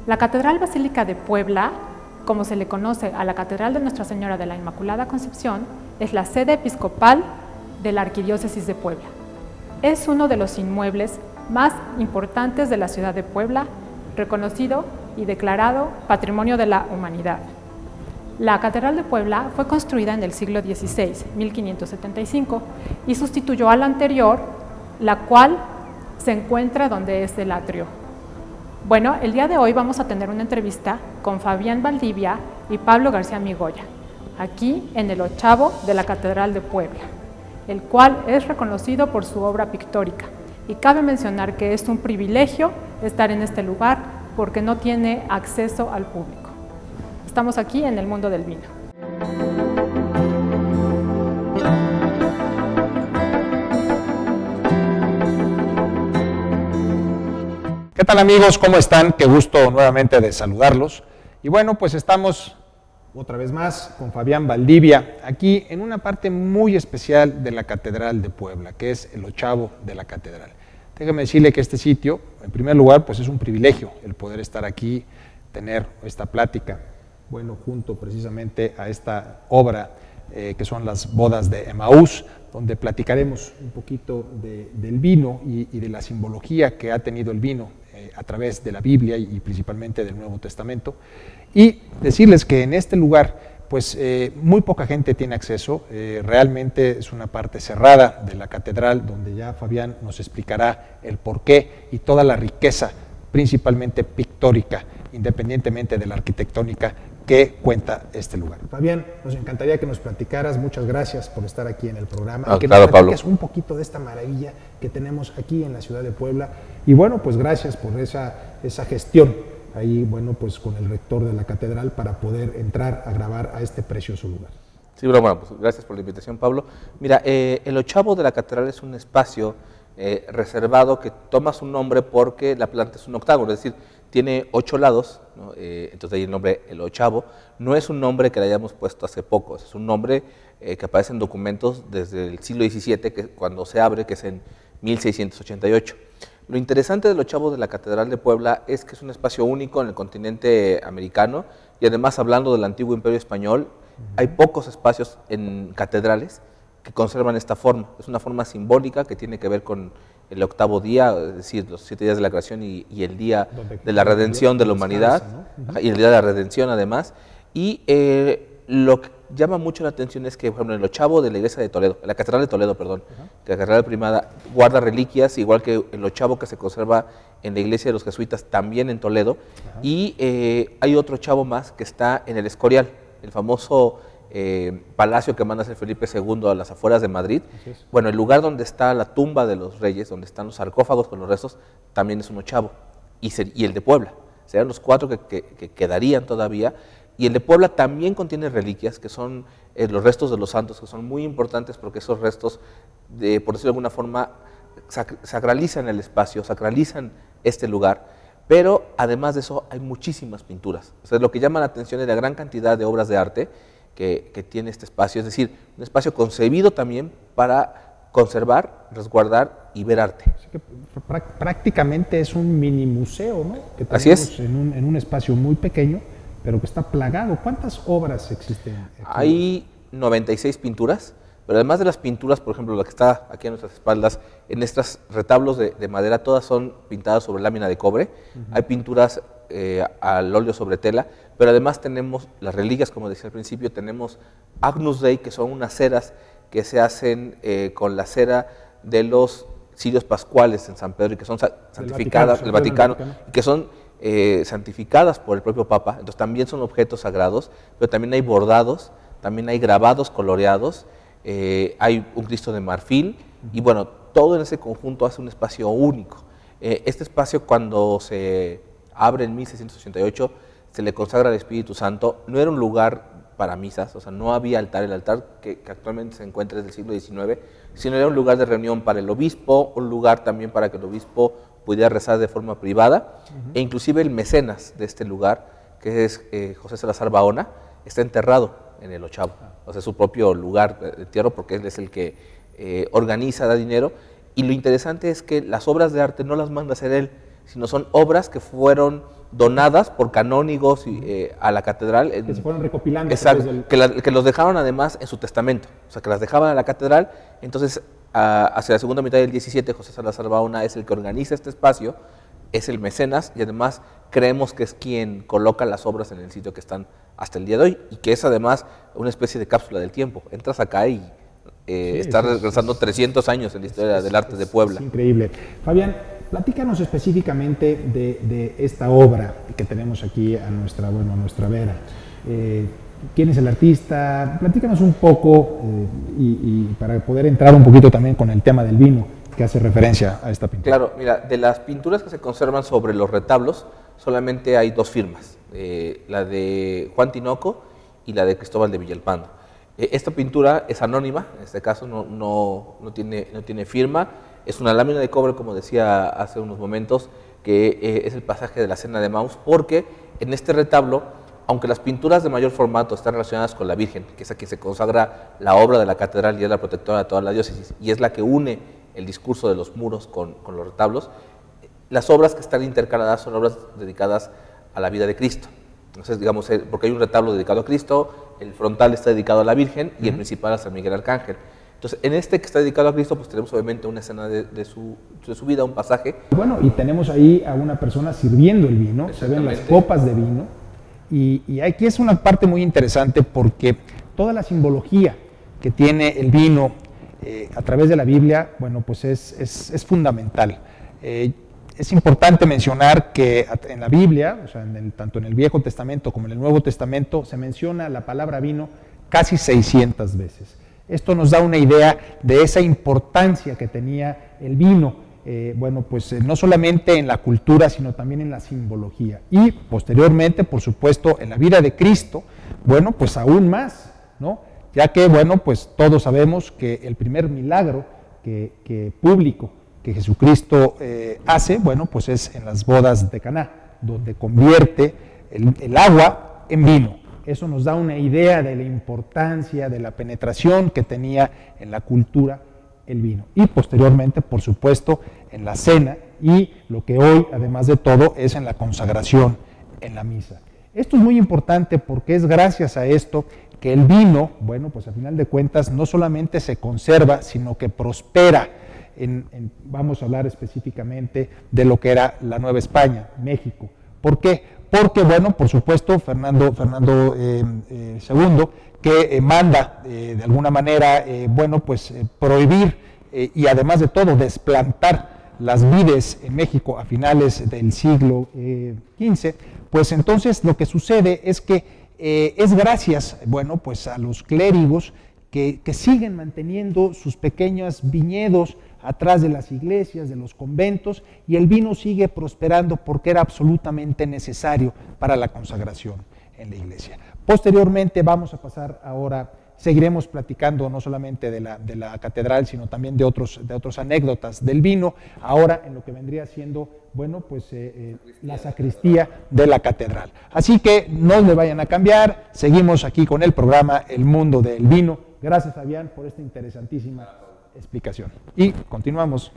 La Catedral Basílica de Puebla, como se le conoce a la Catedral de Nuestra Señora de la Inmaculada Concepción, es la sede episcopal de la Arquidiócesis de Puebla. Es uno de los inmuebles más importantes de la ciudad de Puebla, reconocido y declarado Patrimonio de la Humanidad. La Catedral de Puebla fue construida en el siglo XVI, 1575, y sustituyó a la anterior, la cual se encuentra donde es el atrio. Bueno, el día de hoy vamos a tener una entrevista con Fabián Valdivia y Pablo García Migoya, aquí en el ochavo de la Catedral de Puebla, el cual es reconocido por su obra pictórica. Y cabe mencionar que es un privilegio estar en este lugar porque no tiene acceso al público. Estamos aquí en el mundo del vino. ¿Qué tal, amigos? ¿Cómo están? Qué gusto nuevamente de saludarlos. Y bueno, pues estamos otra vez más con Fabián Valdivia, aquí en una parte muy especial de la Catedral de Puebla, que es el ochavo de la Catedral. Déjame decirle que este sitio, en primer lugar, pues es un privilegio el poder estar aquí, tener esta plática, bueno, junto precisamente a esta obra que son las bodas de Emaús, donde platicaremos un poquito del vino y de la simbología que ha tenido el vino a través de la Biblia y principalmente del Nuevo Testamento. Y decirles que en este lugar, pues muy poca gente tiene acceso, realmente es una parte cerrada de la catedral, donde ya Fabián nos explicará el porqué y toda la riqueza, principalmente pictórica, independientemente de la arquitectónica, que cuenta este lugar. Fabián, nos encantaría que nos platicaras, muchas gracias por estar aquí en el programa, y que nos platiques un poquito de esta maravilla que tenemos aquí en la ciudad de Puebla, y bueno, pues gracias por esa gestión ahí, bueno, pues con el rector de la catedral para poder entrar a grabar a este precioso lugar. Sí, bueno, pues gracias por la invitación, Pablo. Mira, el ochavo de la catedral es un espacio reservado que toma su nombre porque la planta es un octágono, es decir, tiene 8 lados, ¿no? Entonces ahí el nombre el ochavo. No es un nombre que le hayamos puesto hace poco, es un nombre que aparece en documentos desde el siglo XVII, que cuando se abre, que es en 1688. Lo interesante del ochavo de la Catedral de Puebla es que es un espacio único en el continente americano y además, hablando del antiguo Imperio Español, hay pocos espacios en catedrales que conservan esta forma. Es una forma simbólica que tiene que ver con el octavo día, es decir, los 7 días de la creación y el día de la redención de la humanidad, ¿no? Y el día de la redención además. Y lo que llama mucho la atención es que, por ejemplo, el ochavo de la iglesia de Toledo, la catedral de Toledo, perdón, que la catedral primada guarda reliquias, igual que el ochavo que se conserva en la iglesia de los jesuitas, también en Toledo. Y hay otro ochavo más que está en el Escorial, el famoso palacio que manda hacer Felipe II a las afueras de Madrid. Bueno, el lugar donde está la tumba de los reyes, donde están los sarcófagos con los restos, también es un ochavo, y el de Puebla. Serían los 4 que quedarían todavía. Y el de Puebla también contiene reliquias, que son los restos de los santos, que son muy importantes porque esos restos, por decirlo de alguna forma, sacralizan el espacio, sacralizan este lugar. Pero además de eso hay muchísimas pinturas. O sea, lo que llama la atención es la gran cantidad de obras de arte que tiene este espacio, es decir, un espacio concebido también para conservar, resguardar y ver arte. Así que prácticamente es un mini museo, ¿no? Que tenemos Así es. En un espacio muy pequeño, pero que está plagado. ¿Cuántas obras existen aquí? Hay 96 pinturas, pero además de las pinturas, por ejemplo, la que está aquí a nuestras espaldas, en estos retablos de madera, todas son pintadas sobre lámina de cobre. Hay pinturas al óleo sobre tela, pero además tenemos las reliquias, como decía al principio, tenemos Agnus Dei, que son unas ceras que se hacen con la cera de los cirios pascuales en San Pedro y que son santificadas del Vaticano, y que son santificadas por el propio Papa. Entonces también son objetos sagrados, pero también hay bordados, también hay grabados coloreados, hay un Cristo de marfil, y bueno, todo en ese conjunto hace un espacio único. Este espacio, cuando se abre en 1688, se le consagra al Espíritu Santo. No era un lugar para misas, o sea, no había altar. El altar que actualmente se encuentra desde el siglo XIX, sino era un lugar de reunión para el obispo, un lugar también para que el obispo pudiera rezar de forma privada, e inclusive el mecenas de este lugar, que es José Salazar Bahona, está enterrado en el ochavo, o sea, su propio lugar de entierro, porque él es el que organiza, da dinero. Y lo interesante es que las obras de arte no las manda a hacer él, sino son obras que fueron donadas por canónigos a la catedral. Que se fueron recopilando. Exacto, que los dejaron además en su testamento, o sea, que las dejaban a la catedral. Entonces, hacia la segunda mitad del 17, José Salazar Bauna es el que organiza este espacio, es el mecenas, y además creemos que es quien coloca las obras en el sitio que están hasta el día de hoy, y que es además una especie de cápsula del tiempo. Entras acá y estás regresando 300 años en la historia del arte de Puebla. Es increíble. Fabián, platícanos específicamente de esta obra que tenemos aquí a nuestra vera. ¿Quién es el artista? Platícanos un poco y para poder entrar un poquito también con el tema del vino que hace referencia a esta pintura. Claro, mira, de las pinturas que se conservan sobre los retablos, solamente hay 2 firmas, la de Juan Tinoco y la de Cristóbal de Villalpando. Esta pintura es anónima, en este caso no tiene firma, es una lámina de cobre, como decía hace unos momentos, que es el pasaje de la Cena de Maús, porque en este retablo, aunque las pinturas de mayor formato están relacionadas con la Virgen, que es a quien se consagra la obra de la catedral y es la protectora de toda la diócesis, y es la que une el discurso de los muros con los retablos, las obras que están intercaladas son obras dedicadas a la vida de Cristo. Entonces, digamos, porque hay un retablo dedicado a Cristo, el frontal está dedicado a la Virgen y el principal a San Miguel Arcángel. Entonces, en este que está dedicado a Cristo, pues tenemos obviamente una escena de su vida, un pasaje. Bueno, y tenemos ahí a una persona sirviendo el vino, se ven las copas de vino, y aquí es una parte muy interesante porque toda la simbología que tiene el vino a través de la Biblia, bueno, pues es fundamental. Es importante mencionar que en la Biblia, o sea, tanto en el Viejo Testamento como en el Nuevo Testamento, se menciona la palabra vino casi 600 veces. Esto nos da una idea de esa importancia que tenía el vino, bueno, pues no solamente en la cultura, sino también en la simbología. Y posteriormente, por supuesto, en la vida de Cristo, bueno, pues aún más, ¿no? Ya que, bueno, pues todos sabemos que el primer milagro público que Jesucristo hace, bueno, pues es en las bodas de Caná, donde convierte el agua en vino. Eso nos da una idea de la importancia, de la penetración que tenía en la cultura el vino. Y posteriormente, por supuesto, en la cena y lo que hoy, además de todo, es en la consagración, en la misa. Esto es muy importante porque es gracias a esto que el vino, bueno, pues a final de cuentas no solamente se conserva, sino que prospera. Vamos a hablar específicamente de lo que era la Nueva España, México. ¿Por qué? Porque, bueno, por supuesto, Fernando II, que manda de alguna manera, bueno, pues prohibir y además de todo desplantar las vides en México a finales del siglo XV, pues entonces lo que sucede es que es gracias, bueno, pues a los clérigos que siguen manteniendo sus pequeños viñedos atrás de las iglesias, de los conventos, y el vino sigue prosperando porque era absolutamente necesario para la consagración en la iglesia. Posteriormente vamos a pasar ahora, seguiremos platicando no solamente de la catedral, sino también de otras anécdotas del vino, ahora en lo que vendría siendo, bueno, pues la sacristía de la catedral. Así que no le vayan a cambiar, seguimos aquí con el programa El Mundo del Vino. Gracias, Fabián, por esta interesantísima explicación. Y continuamos.